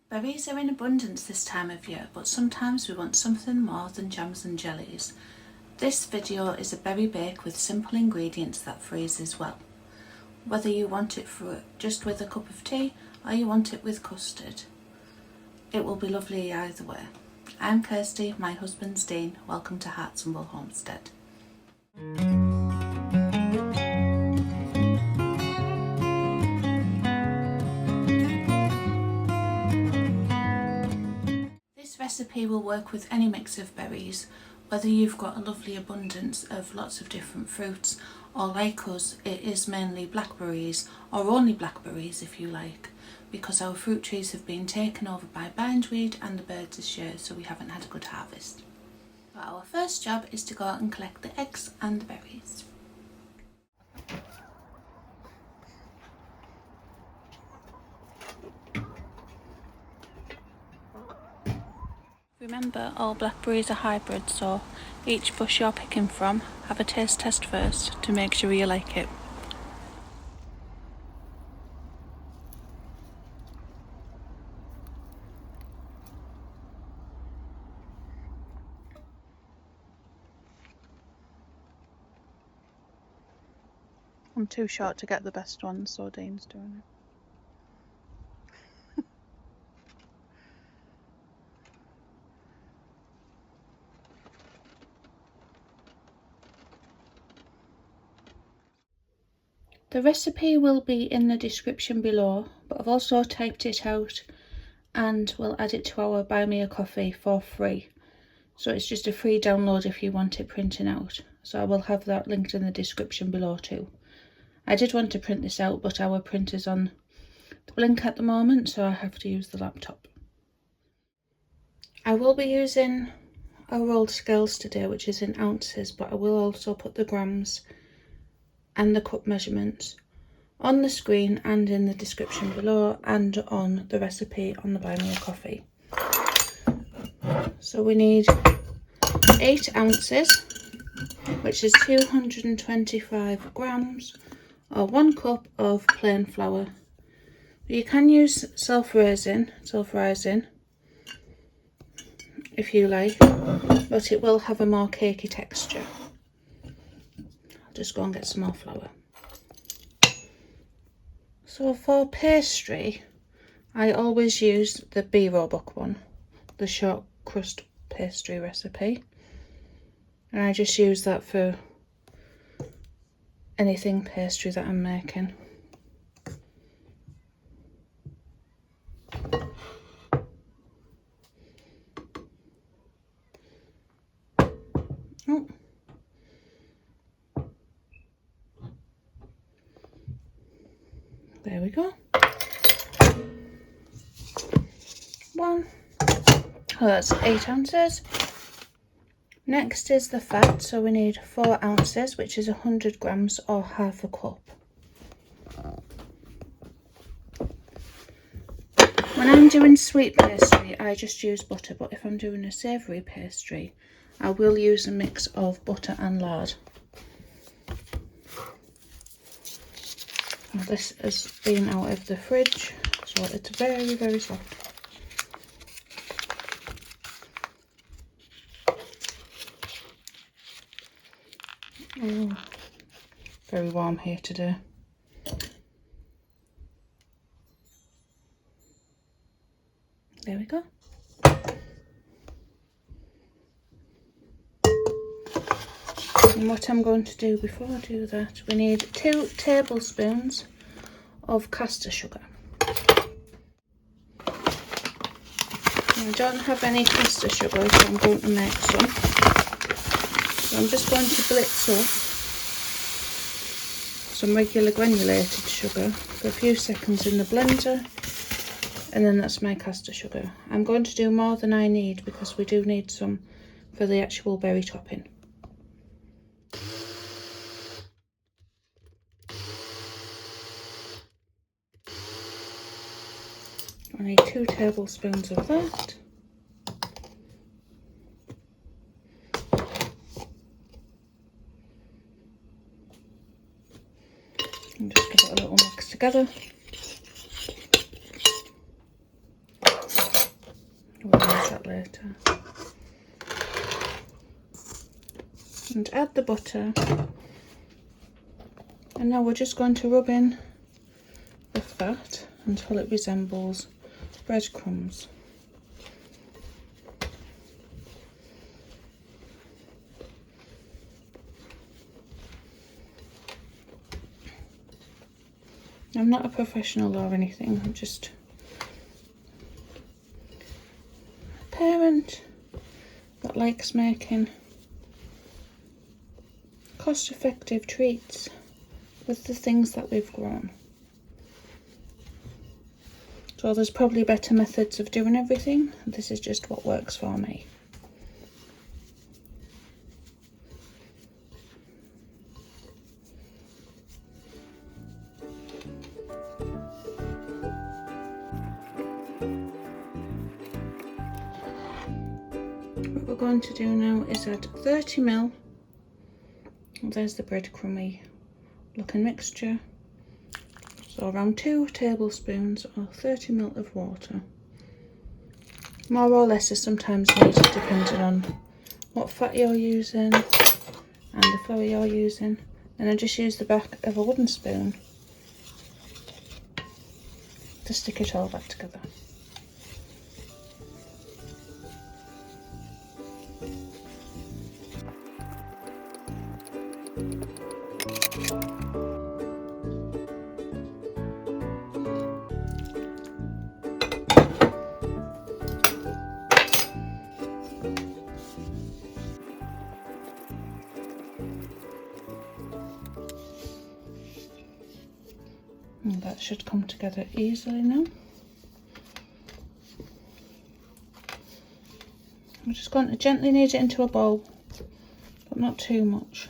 Berries are in abundance this time of year, but sometimes we want something more than jams and jellies. This video is a berry bake with simple ingredients that freezes well. Whether you want it for just with a cup of tea or you want it with custard, it will be lovely either way. I'm Kirsty, my husband's Dean. Welcome to Hartsonville Homestead. This recipe will work with any mix of berries, whether you've got a lovely abundance of lots of different fruits, or like us, it is mainly blackberries, or only blackberries if you like, because our fruit trees have been taken over by bindweed and the birds this year, so we haven't had a good harvest. But our first job is to go out and collect the eggs and the berries. Remember, all blackberries are hybrid, so each bush you're picking from, have a taste test first to make sure you like it. I'm too short to get the best ones, so Dean's doing it. The recipe will be in the description below, but I've also typed it out and we'll add it to our Buy Me a Coffee for free. So it's just a free download if you want it printing out. So I will have that linked in the description below too. I did want to print this out, but our printer's on the blink at the moment, so I have to use the laptop. I will be using our old scales today, which is in ounces, but I will also put the grams and the cup measurements on the screen and in the description below, and on the recipe on the Buy Me a Coffee. So we need 8 ounces, which is 225 grams, or 1 cup of plain flour. You can use self-rising if you like, but it will have a more cakey texture. I'll just go and get some more flour. So for pastry, I always use the B Roebuck one, the short crust pastry recipe, and I just use that for anything pastry that I'm making. Oh. There we go. 1. Oh, that's 8 ounces. Next is the fat, so we need 4 ounces, which is 100 grams or half a cup. When I'm doing sweet pastry, I just use butter, but if I'm doing a savoury pastry, I will use a mix of butter and lard. Now this has been out of the fridge, so it's very, very soft. Oh, very warm here today. There we go. And what I'm going to do before I do that, we need 2 tablespoons of caster sugar. I don't have any caster sugar, so I'm going to make some. So I'm just going to blitz up some regular granulated sugar for a few seconds in the blender, and then that's my caster sugar. I'm going to do more than I need because we do need some for the actual berry topping. I need 2 tablespoons of that. And just give it a little mix together. that later. And add the butter. And now we're just going to rub in the fat until it resembles breadcrumbs. I'm not a professional or anything, I'm just a parent that likes making cost-effective treats with the things that we've grown. So there's probably better methods of doing everything. This is just what works for me. What we're going to do now is add 30 ml. There's the breadcrumby looking mixture. So around 2 tablespoons or 30 ml of water. More or less is sometimes needed depending on what fat you're using and the flour you're using. And I just use the back of a wooden spoon to stick it all back together. And that should come together easily now. I'm just going to gently knead it into a bowl, but not too much.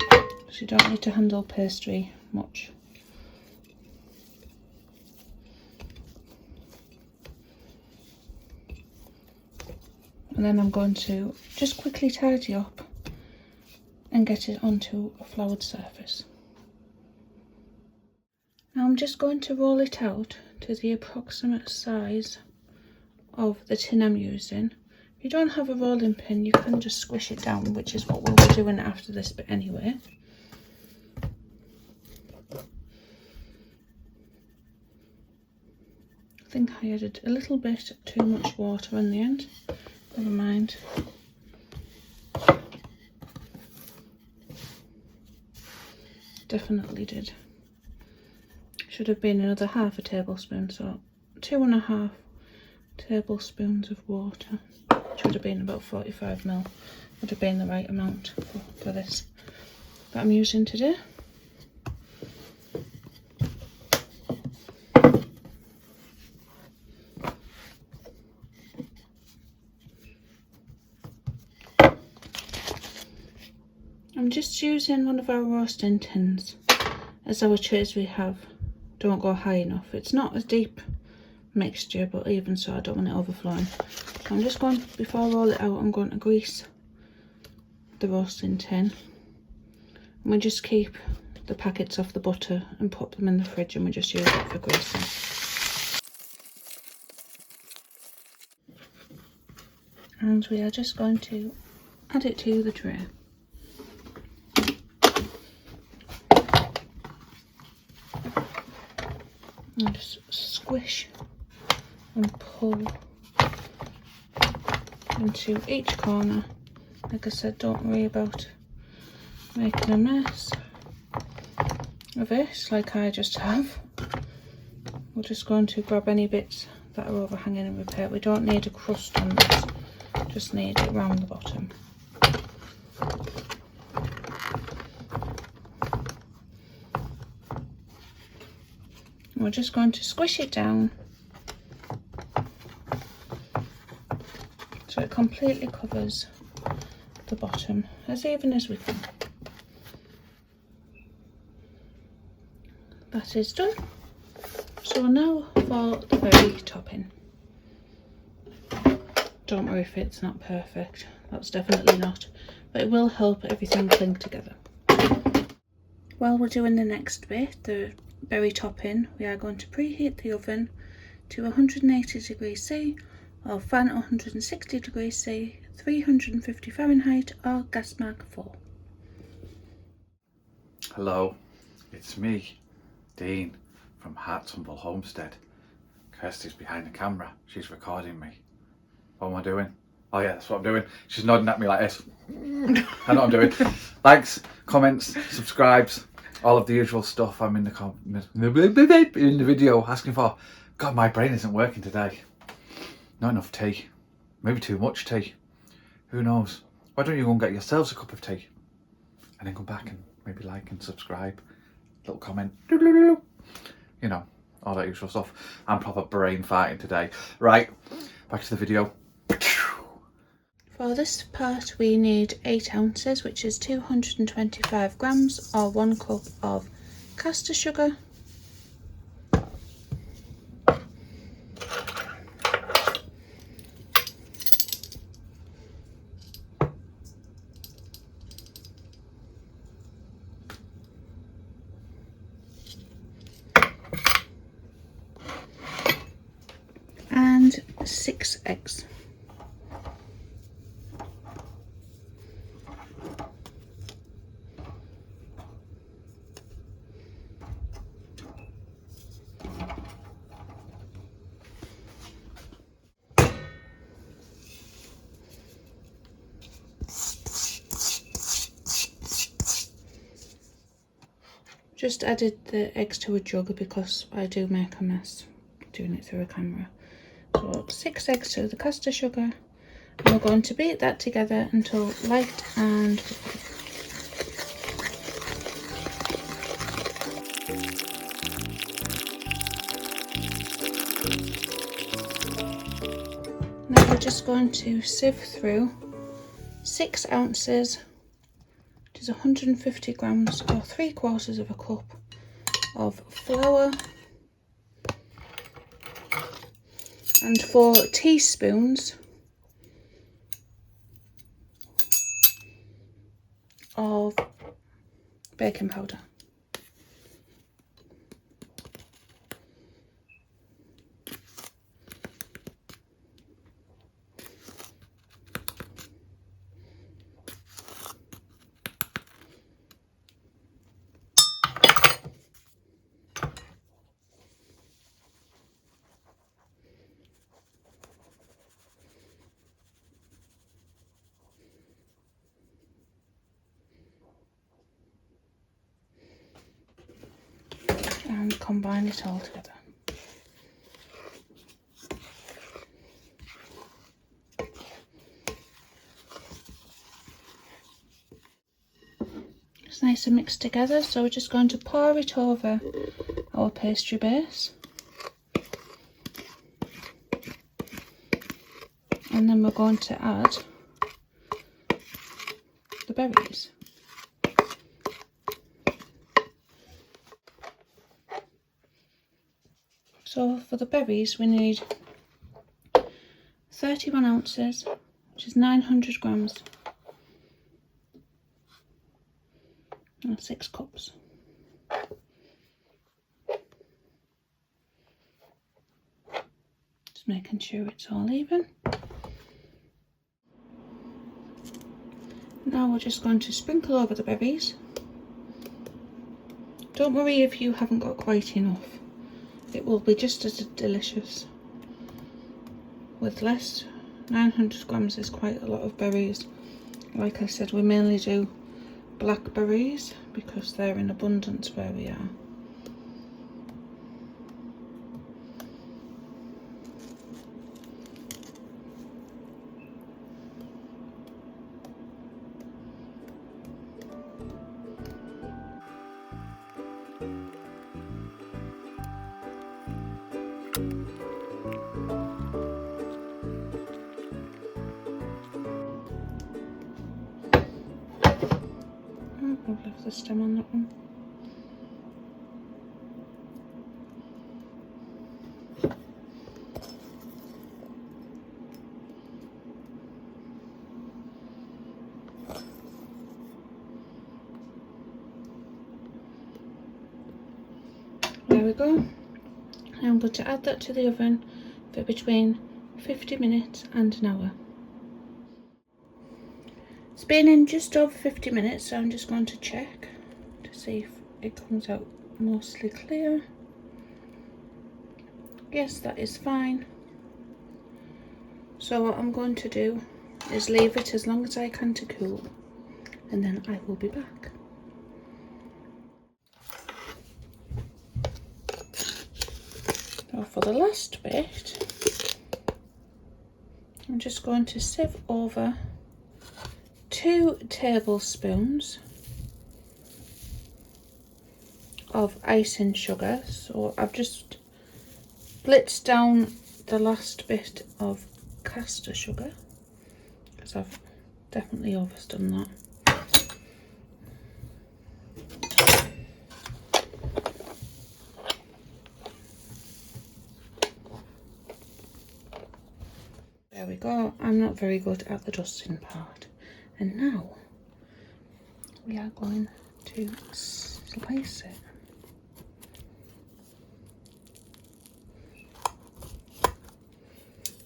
So you don't need to handle pastry much. And then I'm going to just quickly tidy up and get it onto a floured surface. Now I'm just going to roll it out to the approximate size of the tin I'm using. If you don't have a rolling pin, you can just squish it down, which is what we'll be doing after this bit anyway. I think I added a little bit too much water in the end. Never mind. Definitely did. Should have been another half a tablespoon, so 2.5 tablespoons of water. Should have been about 45 ml. Would have been the right amount for this that I'm using today. I'm just using one of our roasting tins, as our trays we have don't go high enough. It's not a deep mixture, but even so I don't want it overflowing. So I'm just going, before I roll it out, I'm going to grease the roasting tin. And we just keep the packets off the butter and pop them in the fridge, and we just use it for greasing. And we are just going to add it to the tray. And just squish and pull into each corner. Like I said, don't worry about making a mess of it like I just have. We're just going to grab any bits that are overhanging and repair. We don't need a crust on this, just need it round the bottom. We're just going to squish it down so it completely covers the bottom, as even as we can. That is done. So now for the berry topping. Don't worry if it's not perfect, that's definitely not, but it will help everything cling together. While we're doing the next bit, the berry topping, we are going to preheat the oven to 180 degrees C or fan at 160 degrees C, 350 Fahrenheit or gas mark 4. Hello, it's me, Dean, from Homestead. Kirsty's behind the camera, she's recording me. What am I doing? Oh yeah, that's what I'm doing. She's nodding at me like this. I know what I'm doing. Likes, comments, subscribes, all of the usual stuff I'm in the video asking for. God, my brain isn't working today. Not enough tea. Maybe too much tea. Who knows? Why don't you go and get yourselves a cup of tea? And then come back and maybe like and subscribe. Little comment. You know, all that usual stuff. I'm proper brain farting today. Right, back to the video. For this part we need 8 ounces, which is 225 grams or 1 cup of caster sugar, and 6 eggs. Just added the eggs to a jug because I do make a mess doing it through a camera. So 6 eggs to the caster sugar, and we're going to beat that together until light and fluffy. Now we're just going to sieve through 6 ounces, which is 150 grams or 3/4 of a cup of flour, and 4 teaspoons of baking powder. And combine it all together. It's nice and mixed together, so we're just going to pour it over our pastry base, and then we're going to add the berries. So for the berries we need 31 ounces, which is 900 grams, and 6 cups. Just making sure it's all even. Now we're just going to sprinkle over the berries. Don't worry if you haven't got quite enough. It will be just as delicious with less. 900 grams is quite a lot of berries. Like I said, we mainly do blackberries because they're in abundance where we are. I've left the stem on that one. There we go. Now I'm going to add that to the oven for between 50 minutes and an hour. It's been in just over 50 minutes, so I'm just going to check to see if it comes out mostly clear. Yes, that is fine. So what I'm going to do is leave it as long as I can to cool, and then I will be back. Now for the last bit, I'm just going to sieve over 2 tablespoons of icing sugar. So I've just blitzed down the last bit of caster sugar because I've definitely overdone that. There we go. I'm not very good at the dusting part. And now we are going to slice it.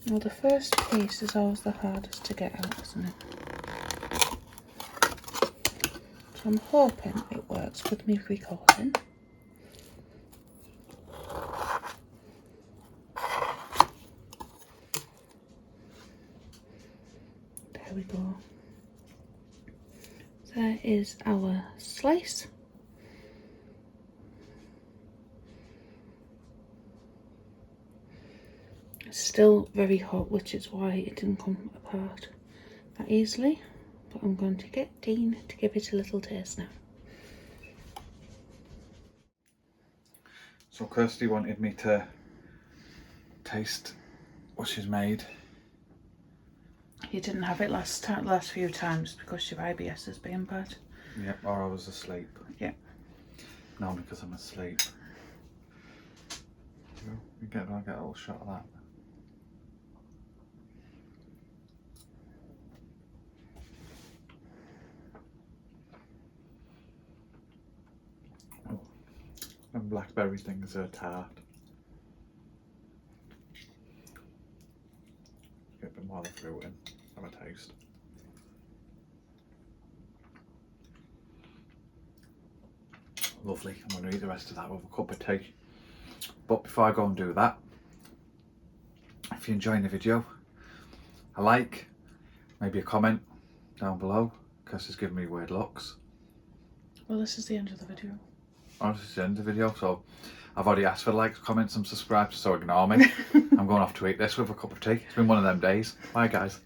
Now the first piece is always the hardest to get out, isn't it? So I'm hoping it works with me recording. There we go. There is our slice. It's still very hot, which is why it didn't come apart that easily. But I'm going to get Dean to give it a little taste now. So Kirsty wanted me to taste what she's made. You didn't have it last few times because your IBS has been bad. Yep, or I was asleep. Yep. No, because I'm asleep. I'll get a little shot of that. Oh, and blackberry things are tart. Get a bit more of the fruit in. Have a taste. Lovely. I'm going to eat the rest of that with a cup of tea. But before I go and do that, if you're enjoying the video, a like, maybe a comment down below. Kirsty's giving me weird looks. Well, this is the end of the video. Oh, this is the end of the video, so I've already asked for likes, comments and subscribes, so ignore me. I'm going off to eat this with a cup of tea. It's been one of them days. Bye guys.